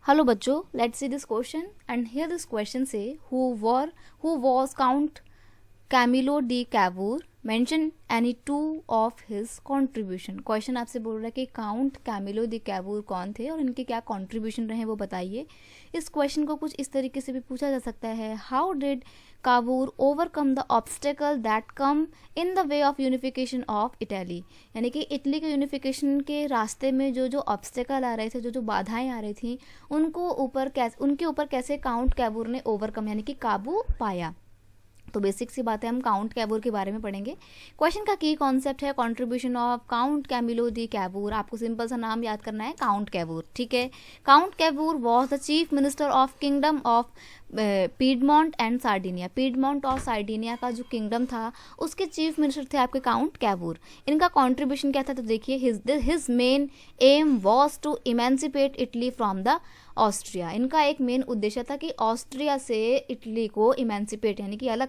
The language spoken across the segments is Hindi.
Hello बच्चों, let's see this question and here this question say who was Count Camillo de Cavour, mention any two of his contribution। Question आपसे बोल रहा है कि काउंट कैमिलो दी कैवूर कौन थे और इनके क्या कंट्रीब्यूशन रहे वो बताइए। इस क्वेश्चन को कुछ इस तरीके से भी पूछा जा सकता है, how did Cavour overcome the obstacle that come in the way of unification of Italy. यानी कि इटली के यूनिफिकेशन के रास्ते में जो जो ऑब्स्टेकल आ रहे थे, जो जो बाधाएं आ रही थी, उनके ऊपर कैसे काउंट कैवूर ने ओवरकम यानी कि काबू पाया। तो बेसिक सी बात है, हम काउंट कैवूर के बारे में पढ़ेंगे। क्वेश्चन का की कॉन्सेप्ट है contribution of Count Camillo di Cavour. आपको सिंपल सा नाम याद करना है, काउंट कैवूर, ठीक है। Count Cavour was the chief minister of kingdom of Piedmont and Sardinia. Piedmont और सार्डिनिया का जो किंगडम था उसके चीफ मिनिस्टर थे आपके काउंट कैवूर। इनका कंट्रीब्यूशन क्या था, तो देखिए, his main aim was to emancipate Italy from the Austria. इनका एक मेन उद्देश्य था कि ऑस्ट्रिया से इटली को इमेंसिपेट यानी कि अलग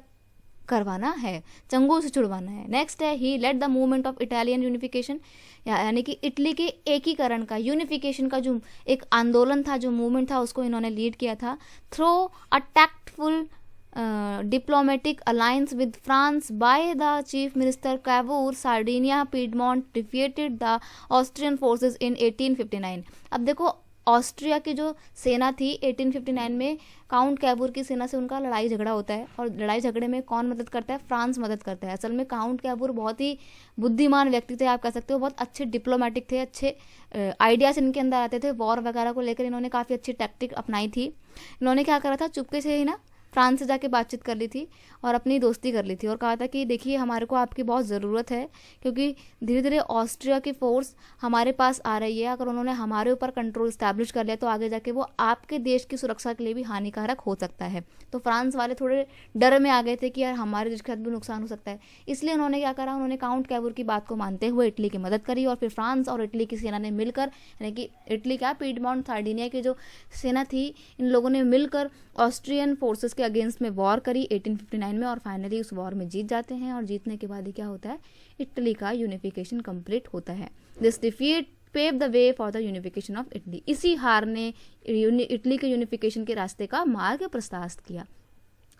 करवाना है, चंगुल से छुड़वाना है। नेक्स्ट है, he led the movement of Italian unification, यानी कि इटली के एकीकरण का, यूनिफिकेशन का जो एक आंदोलन था, जो मूवमेंट था, उसको इन्होंने लीड किया था through a tactful diplomatic alliance with France by the chief minister Cavour. Sardinia piedmont defeated the Austrian forces in 1859। अब देखो, ऑस्ट्रिया की जो सेना थी 1859 में काउंट कैवूर की सेना से उनका लड़ाई झगड़ा होता है, और लड़ाई झगड़े में कौन मदद करता है, फ्रांस मदद करता है। असल में काउंट कैवूर बहुत ही बुद्धिमान व्यक्ति थे, आप कह सकते हो, बहुत अच्छे डिप्लोमेटिक थे, अच्छे आइडियाज इनके अंदर आते थे। वॉर वगैरह को लेकर इन्होंने काफ़ी अच्छी टैक्टिक अपनाई थी। इन्होंने क्या करा था, चुपके से ही ना फ्रांस से जाके बातचीत कर ली थी और अपनी दोस्ती कर ली थी, और कहा था कि देखिए, हमारे को आपकी बहुत ज़रूरत है, क्योंकि धीरे धीरे ऑस्ट्रिया की फोर्स हमारे पास आ रही है। अगर उन्होंने हमारे ऊपर कंट्रोल इस्टेब्लिश कर लिया तो आगे जाके वो आपके देश की सुरक्षा के लिए भी हानिकारक हो सकता है। तो फ्रांस वाले थोड़े डर में आ गए थे कि यार हमारे देश के साथ भी नुकसान हो सकता है। इसलिए उन्होंने क्या करा, उन्होंने काउंट कैवूर की बात को मानते हुए इटली की मदद करी, और फिर फ्रांस और इटली की सेना ने मिलकर, यानी कि इटली क्या, पीडमोंट सार्डिनिया की जो सेना थी, इन लोगों ने मिलकर ऑस्ट्रियन फोर्सेस के अगेंस्ट में वॉर करी 1859 में, और फाइनली उस वॉर में जीत जाते हैं। और जीतने के बाद ही क्या होता है, इटली का यूनिफिकेशन कंप्लीट होता है। This defeat pave the way for the unification of Italy. इसी हार ने इटली के यूनिफिकेशन के रास्ते का मार्ग प्रशस्त किया।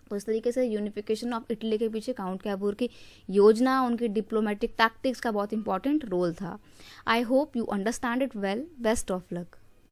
तो इस तरीके से यूनिफिकेशन ऑफ इटली के पीछे काउंट कैवूर की योजना, उनकी डिप्लोमेटिक टैक्टिक्स का बहुत इंपॉर्टेंट रोल था। I hope you understand it well. Best of luck.